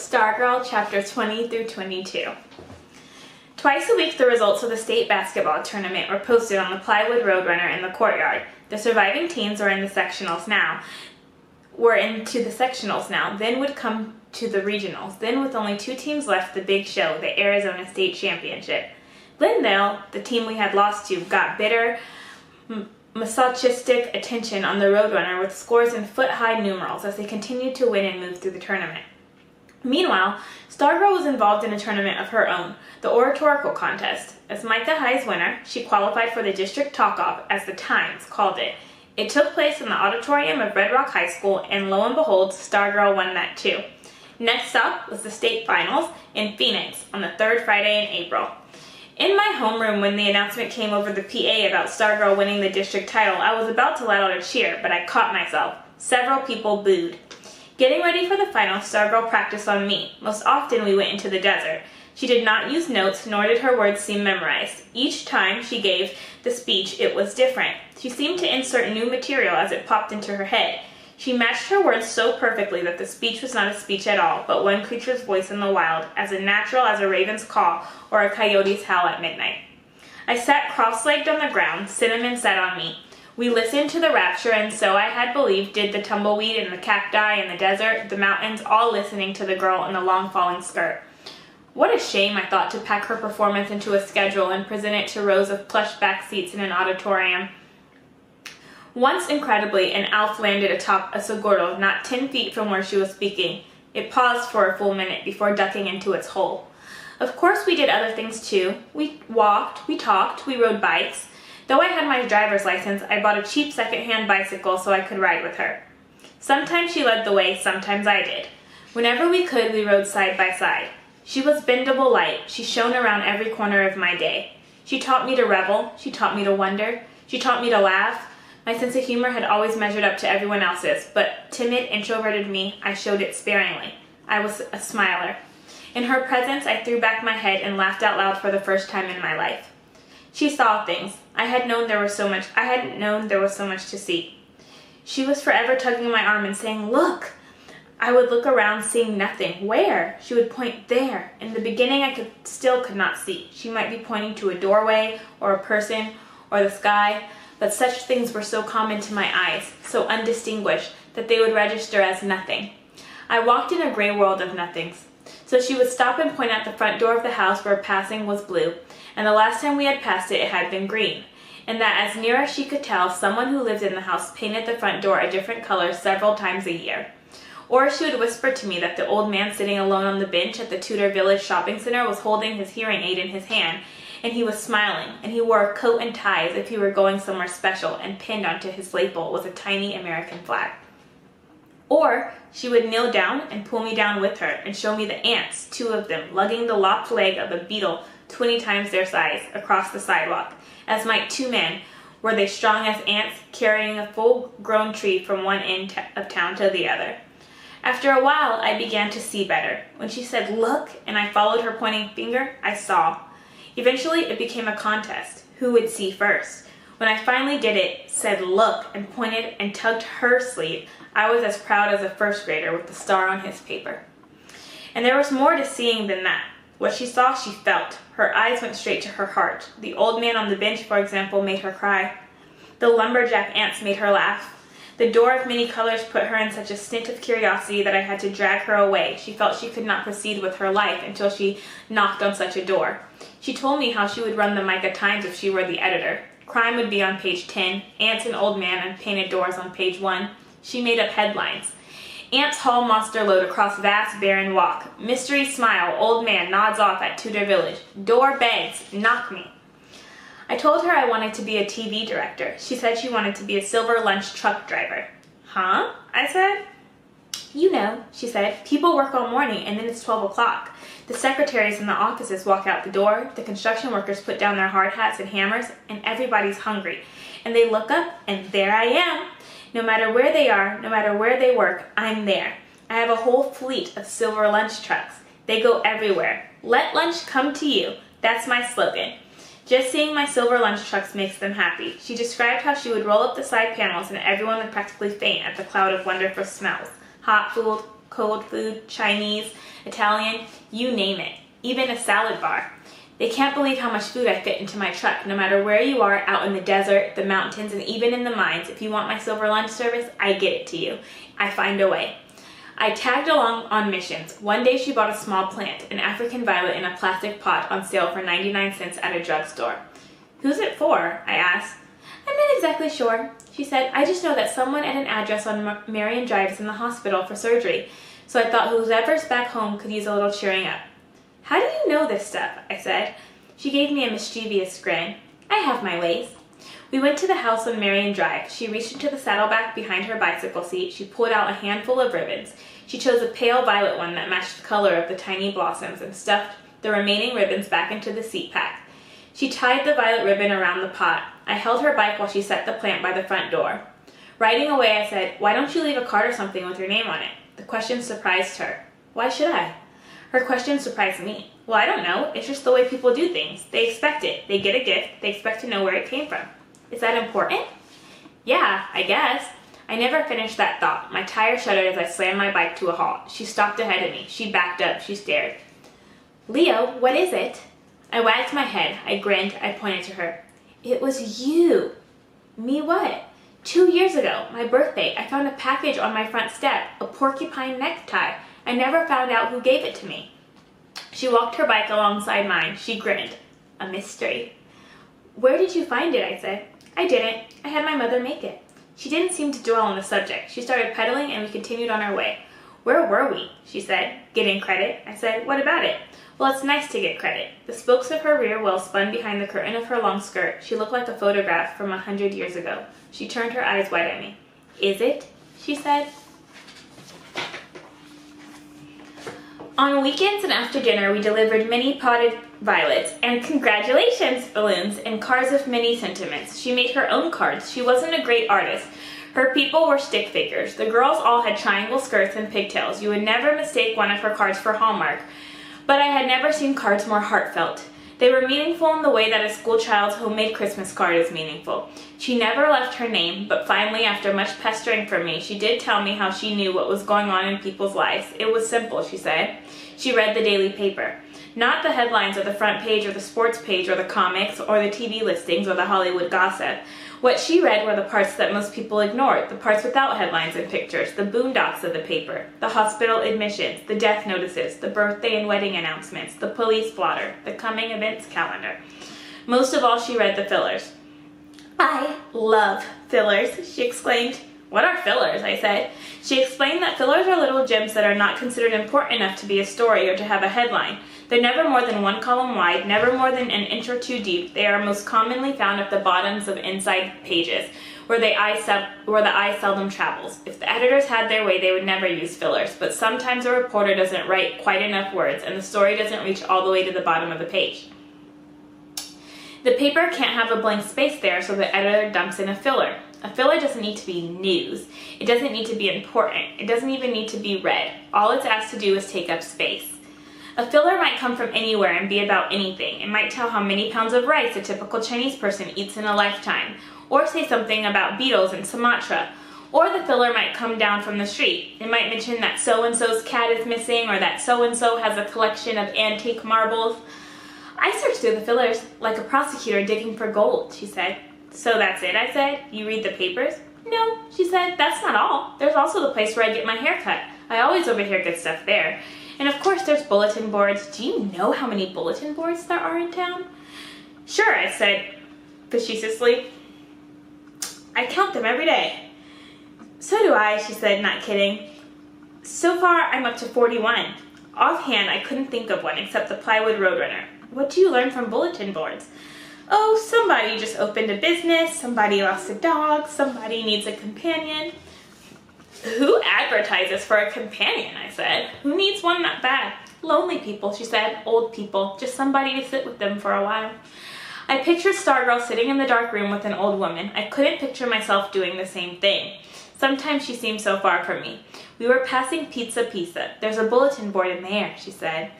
Stargirl Chapters 20 through 22. Twice a week, the results of the state basketball tournament were posted on the plywood roadrunner in the courtyard. The surviving teams were into the sectionals now, then would come to the regionals. Then, with only 2 teams left, the big show, the Arizona State Championship. Glendale, the team we had lost to, got bitter, masochistic attention on the roadrunner with scores in foot-high numerals as they continued to win and move through the tournament. Meanwhile, Stargirl was involved in a tournament of her own, the oratorical contest. As Micah High's winner, she qualified for the district talk-off, as the Times called it. It took place in the auditorium of Red Rock High School, and lo and behold, Stargirl won that too. Next up was the state finals in Phoenix on the 3rd Friday in April. In my homeroom, when the announcement came over the PA about Stargirl winning the district title, I was about to let out a cheer, but I caught myself. Several people booed. Getting ready for the final, Stargirl practiced on me. Most often we went into the desert. She did not use notes, nor did her words seem memorized. Each time she gave the speech, it was different. She seemed to insert new material as it popped into her head. She matched her words so perfectly that the speech was not a speech at all, but one creature's voice in the wild, as natural as a raven's call or a coyote's howl at midnight. I sat cross-legged on the ground. Cinnamon sat on me. We listened to the rapture, and so I had believed did the tumbleweed and the cacti and the desert, the mountains, all listening to the girl in the long falling skirt. What a shame, I thought, to pack her performance into a schedule and present it to rows of plush back seats in an auditorium. Once, incredibly, an elf landed atop a seguro not 10 feet from where she was speaking. It paused for a full minute before ducking into its hole. Of course we did other things too. We walked, we talked, we rode bikes. Though I had my driver's license, I bought a cheap second-hand bicycle so I could ride with her. Sometimes she led the way, sometimes I did. Whenever we could, we rode side by side. She was bendable light. She shone around every corner of my day. She taught me to revel. She taught me to wonder. She taught me to laugh. My sense of humor had always measured up to everyone else's, but timid, introverted me, I showed it sparingly. I was a smiler. In her presence, I threw back my head and laughed out loud for the first time in my life. She saw things. I hadn't known there was so much to see. She was forever tugging my arm and saying, "Look!" I would look around, seeing nothing. Where? She would point there. In the beginning, I could not see. She might be pointing to a doorway, or a person, or the sky, but such things were so common to my eyes, so undistinguished, that they would register as nothing. I walked in a gray world of nothings. So she would stop and point at the front door of the house where passing was blue, and the last time we had passed it had been green, and that as near as she could tell, someone who lived in the house painted the front door a different color several times a year. Or she would whisper to me that the old man sitting alone on the bench at the Tudor Village shopping center was holding his hearing aid in his hand, and he was smiling, and he wore a coat and tie as if he were going somewhere special, and pinned onto his lapel was a tiny American flag. Or she would kneel down and pull me down with her and show me the ants, 2 of them, lugging the lopped leg of a beetle 20 times their size across the sidewalk, as might 2 men, were they strong as ants, carrying a full-grown tree from one end of town to the other. After a while, I began to see better. When she said, "Look," and I followed her pointing finger, I saw. Eventually, it became a contest. Who would see first? When I finally did it, said "look," and pointed and tugged her sleeve, I was as proud as a first grader with the star on his paper. And there was more to seeing than that. What she saw, she felt. Her eyes went straight to her heart. The old man on the bench, for example, made her cry. The lumberjack ants made her laugh. The door of many colors put her in such a stint of curiosity that I had to drag her away. She felt she could not proceed with her life until she knocked on such a door. She told me how she would run the Micah Times if she were the editor. Crime would be on page 10, ants and old man and painted doors on page 1. She made up headlines. Ants haul monster load across vast barren walk. Mystery smile, old man nods off at Tudor Village. Door begs, knock me. I told her I wanted to be a TV director. She said she wanted to be a silver lunch truck driver. Huh? I said. You know, she said, people work all morning and then it's 12 o'clock. The secretaries in the offices walk out the door, the construction workers put down their hard hats and hammers, and everybody's hungry. And they look up, and there I am. No matter where they are, no matter where they work, I'm there. I have a whole fleet of silver lunch trucks. They go everywhere. Let lunch come to you. That's my slogan. Just seeing my silver lunch trucks makes them happy. She described how she would roll up the side panels and everyone would practically faint at the cloud of wonderful smells. Hot food, cold food, Chinese, Italian, you name it, even a salad bar. They can't believe how much food I fit into my truck. No matter where you are, out in the desert, the mountains, and even in the mines, if you want my silver lunch service, I get it to you. I find a way. I tagged along on missions. One day she bought a small plant, an African violet in a plastic pot on sale for 99 cents at a drugstore. Who's it for? I asked. I'm not exactly sure, she said. I just know that someone at an address on Marion Drive is in the hospital for surgery, so I thought whoever's back home could use a little cheering up. How do you know this stuff? I said. She gave me a mischievous grin. I have my ways. We went to the house on Marion Drive. She reached into the saddleback behind her bicycle seat. She pulled out a handful of ribbons. She chose a pale violet one that matched the color of the tiny blossoms and stuffed the remaining ribbons back into the seat pack. She tied the violet ribbon around the pot. I held her bike while she set the plant by the front door. Riding away, I said, "Why don't you leave a card or something with your name on it?" The question surprised her. Why should I? Her question surprised me. Well, I don't know. It's just the way people do things. They expect it. They get a gift. They expect to know where it came from. Is that important? Yeah, I guess. I never finished that thought. My tire shuddered as I slammed my bike to a halt. She stopped ahead of me. She backed up. She stared. Leo, what is it? I wagged my head. I grinned. I pointed to her. It was you. Me what? 2 years ago, my birthday, I found a package on my front step, a porcupine necktie. I never found out who gave it to me. She walked her bike alongside mine. She grinned. A mystery. Where did you find it? I said. I didn't. I had my mother make it. She didn't seem to dwell on the subject. She started pedaling and we continued on our way. Where were we? She said. Getting credit. I said, what about it? Well, it's nice to get credit. The spokes of her rear wheel spun behind the curtain of her long skirt. She looked like a photograph from 100 years ago. She turned her eyes wide at me. Is it? She said. On weekends and after dinner, we delivered many potted violets and congratulations balloons and cards of many sentiments. She made her own cards. She wasn't a great artist. Her people were stick figures. The girls all had triangle skirts and pigtails. You would never mistake one of her cards for Hallmark. But I had never seen cards more heartfelt. They were meaningful in the way that a schoolchild's homemade Christmas card is meaningful. She never left her name, but finally, after much pestering from me, she did tell me how she knew what was going on in people's lives. It was simple, she said. She read the daily paper. Not the headlines or the front page or the sports page or the comics or the TV listings or the Hollywood gossip. What she read were the parts that most people ignored, the parts without headlines and pictures, the boondocks of the paper, the hospital admissions, the death notices, the birthday and wedding announcements, the police blotter, the coming events calendar. Most of all, she read the fillers. I love fillers, she exclaimed. What are fillers? I said. She explained that fillers are little gems that are not considered important enough to be a story or to have a headline. They're never more than 1 column wide, never more than an inch or 2 deep. They are most commonly found at the bottoms of inside pages, where the eye seldom travels. If the editors had their way, they would never use fillers, but sometimes a reporter doesn't write quite enough words, and the story doesn't reach all the way to the bottom of the page. The paper can't have a blank space there, so the editor dumps in a filler. A filler doesn't need to be news. It doesn't need to be important. It doesn't even need to be read. All it's asked to do is take up space. A filler might come from anywhere and be about anything. It might tell how many pounds of rice a typical Chinese person eats in a lifetime, or say something about beetles in Sumatra. Or the filler might come down from the street. It might mention that so-and-so's cat is missing, or that so-and-so has a collection of antique marbles. I searched through the fillers like a prosecutor digging for gold, she said. So that's it, I said. You read the papers? No, she said. That's not all. There's also the place where I get my hair cut. I always overhear good stuff there. And of course there's bulletin boards. Do you know how many bulletin boards there are in town? Sure, I said facetiously. I count them every day. So do I, she said, not kidding. So far, I'm up to 41. Offhand, I couldn't think of one except the plywood roadrunner. What do you learn from bulletin boards? Oh, somebody just opened a business, somebody lost a dog, somebody needs a companion. Who advertises for a companion, I said. Who needs one that bad? Lonely people, she said. Old people. Just somebody to sit with them for a while. I pictured Stargirl sitting in the dark room with an old woman. I couldn't picture myself doing the same thing. Sometimes she seemed so far from me. We were passing Pizza. There's a bulletin board in there, she said.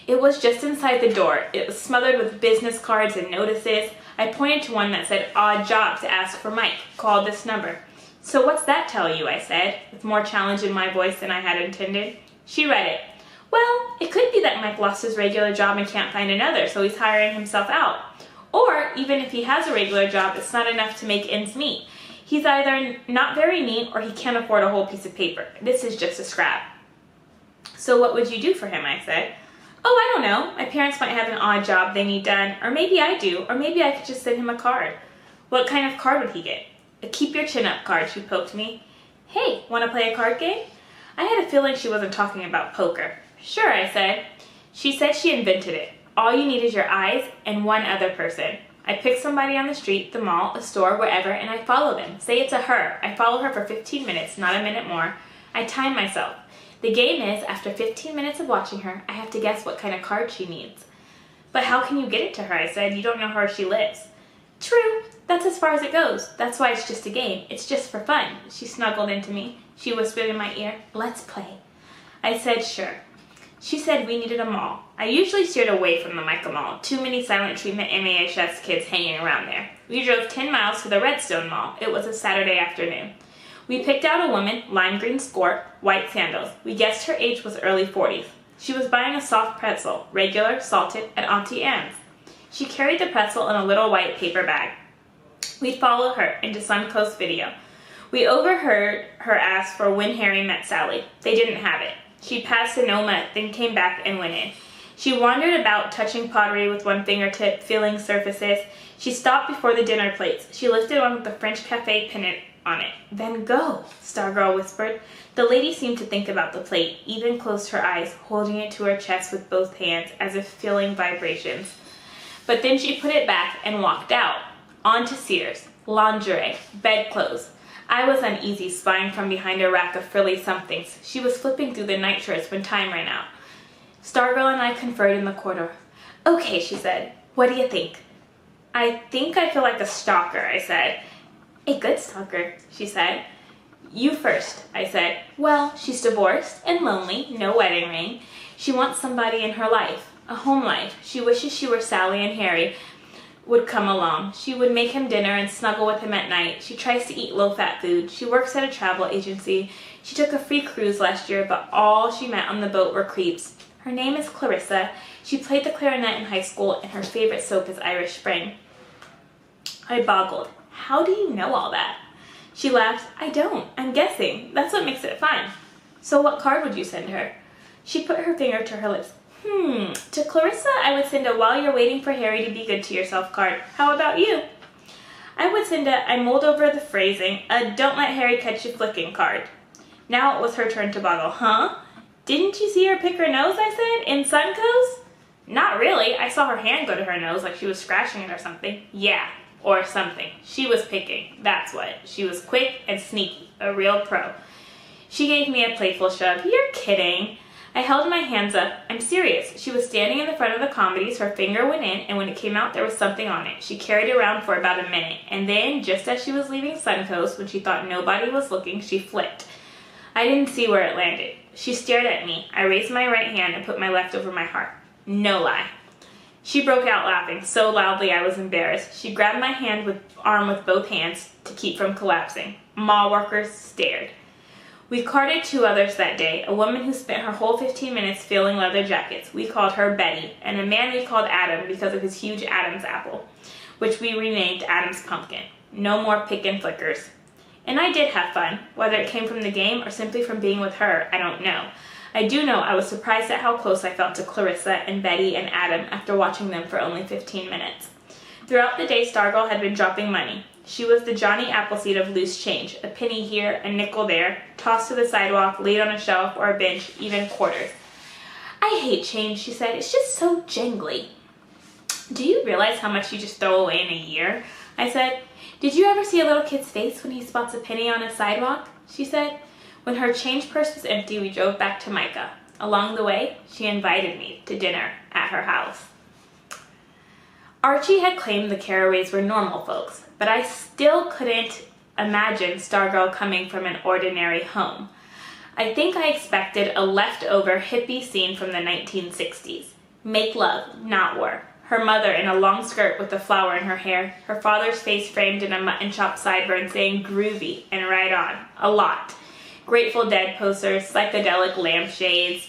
It was just inside the door. It was smothered with business cards and notices. I pointed to one that said, odd job to ask for Mike. Call this number. So what's that tell you, I said, with more challenge in my voice than I had intended. She read it. Well, it could be that Mike lost his regular job and can't find another, so he's hiring himself out. Or, even if he has a regular job, it's not enough to make ends meet. He's either not very neat or he can't afford a whole piece of paper. This is just a scrap. So what would you do for him, I said. Oh, I don't know. My parents might have an odd job they need done, or maybe I do, or maybe I could just send him a card. What kind of card would he get? A keep your chin up card, she poked me. Hey, want to play a card game? I had a feeling she wasn't talking about poker. Sure, I said. She said she invented it. All you need is your eyes and one other person. I pick somebody on the street, the mall, a store, wherever, and I follow them. Say it's a her. I follow her for 15 minutes, not a minute more. I time myself. The game is, after 15 minutes of watching her, I have to guess what kind of card she needs. But how can you get it to her, I said. You don't know where she lives. True. That's as far as it goes. That's why it's just a game. It's just for fun. She snuggled into me. She whispered in my ear, let's play. I said sure. She said we needed a mall. I usually steered away from the Micah Mall. Too many silent treatment MAHS kids hanging around there. We drove 10 miles to the Redstone Mall. It was a Saturday afternoon. We picked out a woman, lime green skirt, white sandals. We guessed her age was early 40s. She was buying a soft pretzel, regular, salted, at Auntie Anne's. She carried the pretzel in a little white paper bag. We followed her into Suncoast Video. We overheard her ask for when Harry met Sally. They didn't have it. She passed Sonoma, then came back and went in. She wandered about, touching pottery with one fingertip, feeling surfaces. She stopped before the dinner plates. She lifted one with the French cafe pennant on it. Then go, Stargirl whispered. The lady seemed to think about the plate, even closed her eyes, holding it to her chest with both hands, as if feeling vibrations. But then she put it back and walked out. On to Sears. Lingerie. Bedclothes. I was uneasy, spying from behind a rack of frilly somethings. She was flipping through the nightshirts when time ran out. Stargirl and I conferred in the corridor. Okay, she said. What do you think? I think I feel like a stalker, I said. A good stalker, she said. You first, I said. Well, she's divorced and lonely, no wedding ring. She wants somebody in her life, a home life. She wishes she were Sally and Harry would come along. She would make him dinner and snuggle with him at night. She tries to eat low-fat food. She works at a travel agency. She took a free cruise last year, but all she met on the boat were creeps. Her name is Clarissa. She played the clarinet in high school, and her favorite soap is Irish Spring. I boggled. How do you know all that? She laughed. I don't. I'm guessing. That's what makes it fun. So what card would you send her? She put her finger to her lips. To Clarissa, I would send a while you're waiting for Harry to be good to yourself card. How about you? I would send a, I mulled over the phrasing, a don't let Harry catch you flicking card. Now it was her turn to boggle. Huh? Didn't you see her pick her nose, I said, in Suncoast? Not really. I saw her hand go to her nose like she was scratching it or something. Yeah, or something. She was picking. That's what. She was quick and sneaky. A real pro. She gave me a playful shove. You're kidding. I held my hands up. I'm serious. She was standing in the front of the comedies. Her finger went in, and when it came out, there was something on it. She carried it around for about a minute, and then, just as she was leaving Suncoast, when she thought nobody was looking, she flicked. I didn't see where it landed. She stared at me. I raised my right hand and put my left over my heart. No lie. She broke out laughing so loudly I was embarrassed. She grabbed my arm with both hands to keep from collapsing. Mall workers stared. We carded 2 others that day, a woman who spent her whole 15 minutes filling leather jackets. We called her Betty, and a man we called Adam because of his huge Adam's apple, which we renamed Adam's pumpkin. No more pick and flickers. And I did have fun. Whether it came from the game or simply from being with her, I don't know. I do know I was surprised at how close I felt to Clarissa and Betty and Adam after watching them for only 15 minutes. Throughout the day, Stargirl had been dropping money. She was the Johnny Appleseed of loose change, a penny here, a nickel there, tossed to the sidewalk, laid on a shelf or a bench, even quarters. I hate change, she said. It's just so jingly. Do you realize how much you just throw away in a year? I said. Did you ever see a little kid's face when he spots a penny on a sidewalk? She said. When her change purse was empty, we drove back to Micah. Along the way, she invited me to dinner at her house. Archie had claimed the Carraways were normal folks, but I still couldn't imagine Stargirl coming from an ordinary home. I think I expected a leftover hippie scene from the 1960s. Make love, not war. Her mother in a long skirt with a flower in her hair, her father's face framed in a mutton chop sideburn saying groovy and right on, a lot. Grateful Dead posters, psychedelic lampshades.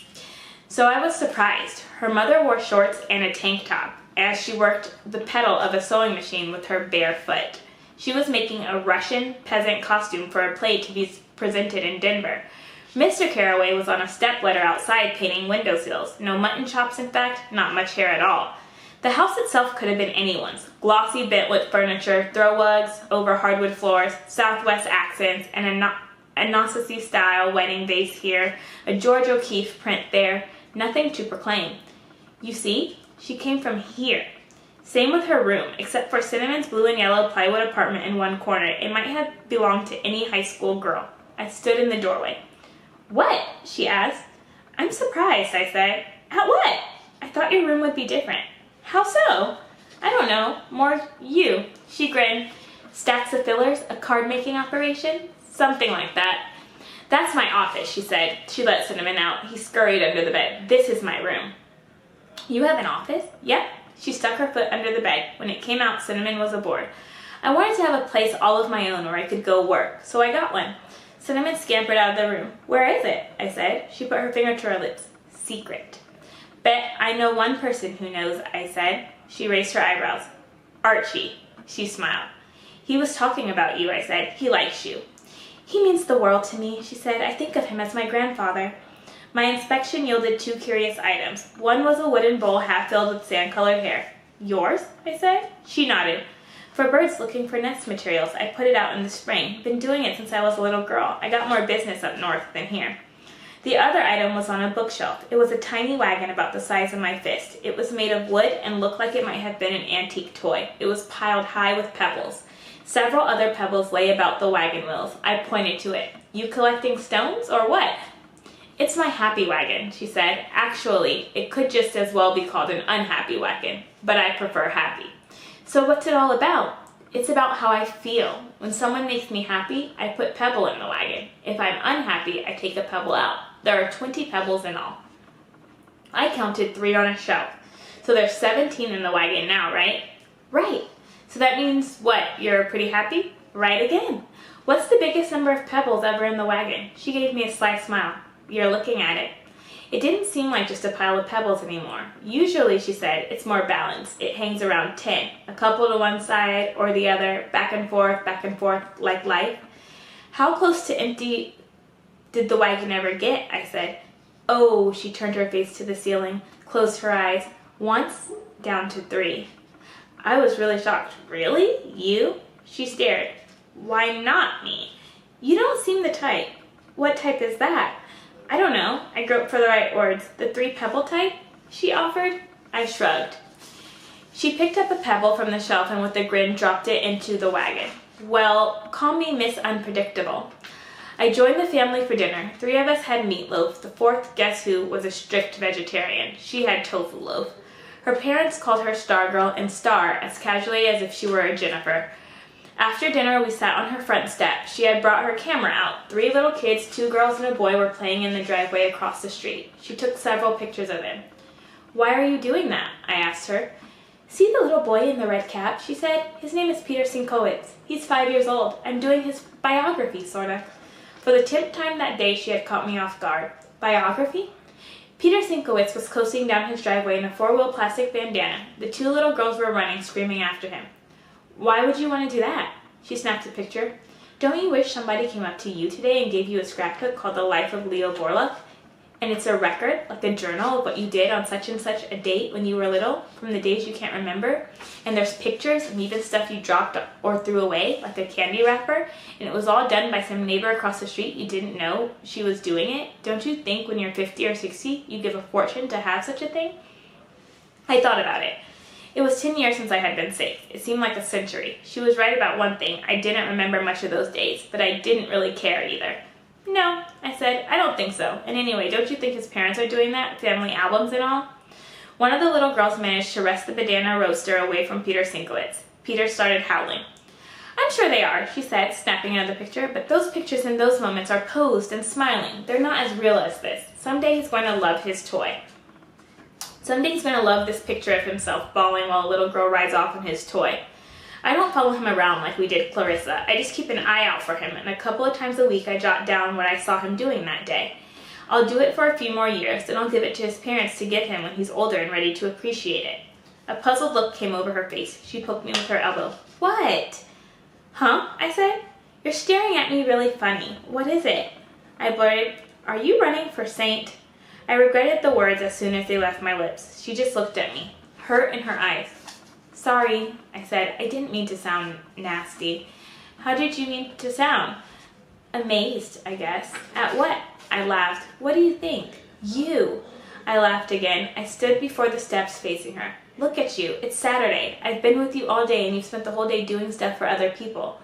So I was surprised. Her mother wore shorts and a tank top as she worked the pedal of a sewing machine with her bare foot. She was making a Russian peasant costume for a play to be presented in Denver. Mr. Carraway was on a stepladder outside painting windowsills. No mutton chops, in fact, not much hair at all. The house itself could have been anyone's. Glossy bentwood furniture, throw rugs over hardwood floors, Southwest accents, and a Nazi-style wedding vase here, a George O'Keeffe print there. Nothing to proclaim. You see, she came from here. Same with her room, except for Cinnamon's blue and yellow plywood apartment in one corner. It might have belonged to any high school girl. I stood in the doorway. "What?" she asked. "I'm surprised," I said. "At what? I thought your room would be different." "How so?" "I don't know. More you." She grinned. "Stacks of fillers? A card-making operation?" "Something like that." "That's my office," she said. She let Cinnamon out. He scurried under the bed. "This is my room." "You have an office?" "Yep." She stuck her foot under the bed. When it came out, Cinnamon was aboard. I wanted to have a place all of my own where I could go work, so I got one. Cinnamon scampered out of the room. "Where is it?" I said. She put her finger to her lips. "Secret." "Bet I know one person who knows," I said. She raised her eyebrows. "Archie." She smiled. "He was talking about you," I said. "He likes you." "He means the world to me," she said. "I think of him as my grandfather." My inspection yielded 2 curious items. One was a wooden bowl half filled with sand-colored hair. "Yours?" I said. She nodded. "For birds looking for nest materials. I put it out in the spring. Been doing it since I was a little girl. I got more business up north than here." The other item was on a bookshelf. It was a tiny wagon about the size of my fist. It was made of wood and looked like it might have been an antique toy. It was piled high with pebbles. Several other pebbles lay about the wagon wheels. I pointed to it. "You collecting stones or what?" "It's my happy wagon," she said. "Actually, it could just as well be called an unhappy wagon, but I prefer happy." "So what's it all about?" "It's about how I feel. When someone makes me happy, I put pebble in the wagon. If I'm unhappy, I take a pebble out. There are 20 pebbles in all." I counted 3 on a shelf. "So there's 17 in the wagon now, right?" "Right." "So that means what? You're pretty happy?" "Right again." "What's the biggest number of pebbles ever in the wagon?" She gave me a sly smile. "You're looking at it." It didn't seem like just a pile of pebbles anymore. "Usually," she said, "it's more balanced. It hangs around 10, a couple to one side or the other, back and forth, like life." "How close to empty did the wagon ever get?" I said. "Oh," she turned her face to the ceiling, closed her eyes. "Once, down to 3. I was really shocked. "Really? You?" She stared. "Why not me?" "You don't seem the type." "What type is that?" "I don't know." I groped for the right words. "The 3 pebble type?" she offered. I shrugged. She picked up a pebble from the shelf and with a grin dropped it into the wagon. "Well, call me Miss Unpredictable." I joined the family for dinner. 3 of us had meatloaf. The 4th, guess who, was a strict vegetarian. She had tofu loaf. Her parents called her Stargirl and Star as casually as if she were a Jennifer. After dinner, we sat on her front step. She had brought her camera out. 3 little kids, 2 girls and a boy, were playing in the driveway across the street. She took several pictures of them. "Why are you doing that?" I asked her. "See the little boy in the red cap?" she said. "His name is Peter Sienkiewicz. He's 5 years old. I'm doing his biography, sort of." For the 10th time that day, she had caught me off guard. "Biography?" Peter Sienkiewicz was coasting down his driveway in a 4-wheel plastic bandana. The 2 little girls were running, screaming after him. "Why would you want to do that?" She snapped a picture. "Don't you wish somebody came up to you today and gave you a scrapbook called The Life of Leo Borlaug? And it's a record, like a journal of what you did on such and such a date when you were little, from the days you can't remember. And there's pictures and even stuff you dropped or threw away, like a candy wrapper. And it was all done by some neighbor across the street you didn't know she was doing it. Don't you think when you're 50 or 60, you give a fortune to have such a thing?" I thought about it. It was 10 years since I had been safe. It seemed like a century. She was right about one thing. I didn't remember much of those days, but I didn't really care either. "No," I said, "I don't think so. And anyway, don't you think his parents are doing that? Family albums and all?" One of the little girls managed to wrest the banana roaster away from Peter Sienkiewicz. Peter started howling. "I'm sure they are," she said, snapping another picture, "but those pictures in those moments are posed and smiling. They're not as real as this. Someday he's going to love his toy. Someday he's going to love this picture of himself bawling while a little girl rides off on his toy." I don't follow him around like we did Clarissa. I just keep an eye out for him, and a couple of times a week I jot down what I saw him doing that day. I'll do it for a few more years, then I'll give it to his parents to give him when he's older and ready to appreciate it. A puzzled look came over her face. She poked me with her elbow. What? Huh? I said. You're staring at me really funny. What is it? I blurted, Are you running for saint? I regretted the words as soon as they left my lips. She just looked at me, hurt in her eyes. Sorry, I said. I didn't mean to sound nasty. How did you mean to sound? Amazed, I guess. At what? I laughed. What do you think? You. I laughed again. I stood before the steps facing her. Look at you. It's Saturday. I've been with you all day and you've spent the whole day doing stuff for other people.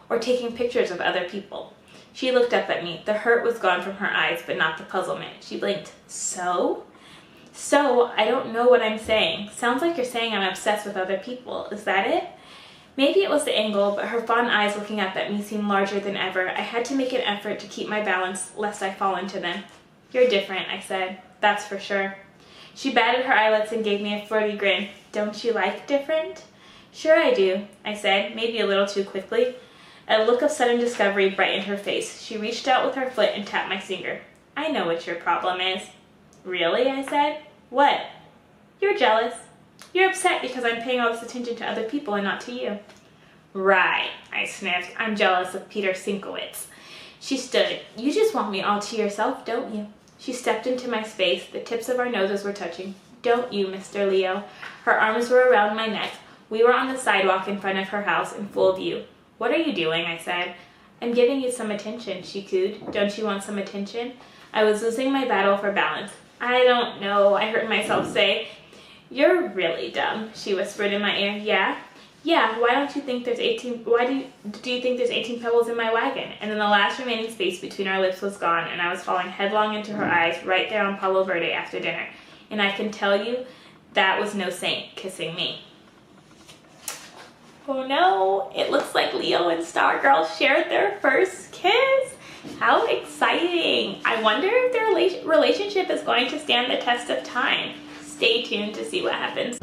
Or taking pictures of other people. She looked up at me. The hurt was gone from her eyes, but not the puzzlement. She blinked. So? So, I don't know what I'm saying. Sounds like you're saying I'm obsessed with other people. Is that it? Maybe it was the angle, but her fond eyes looking up at me seemed larger than ever. I had to make an effort to keep my balance, lest I fall into them. You're different, I said. That's for sure. She batted her eyelids and gave me a flirty grin. Don't you like different? Sure I do, I said, maybe a little too quickly. A look of sudden discovery brightened her face. She reached out with her foot and tapped my finger. I know what your problem is. Really? I said. What? You're jealous. You're upset because I'm paying all this attention to other people and not to you. Right, I sniffed. I'm jealous of Peter Sinkowitz. She stood. You just want me all to yourself, don't you? She stepped into my space. The tips of our noses were touching. Don't you, Mr. Leo? Her arms were around my neck. We were on the sidewalk in front of her house in full view. What are you doing? I said. I'm giving you some attention, she cooed. Don't you want some attention? I was losing my battle for balance. I don't know, I heard myself say. You're really dumb, she whispered in my ear. Yeah? Yeah, why do you think there's 18 pebbles in my wagon? And then the last remaining space between our lips was gone, and I was falling headlong into her eyes right there on Palo Verde after dinner. And I can tell you, that was no saint kissing me. Oh no, it looks like Leo and Stargirl shared their first kiss. How exciting. I wonder if their relationship is going to stand the test of time. Stay tuned to see what happens.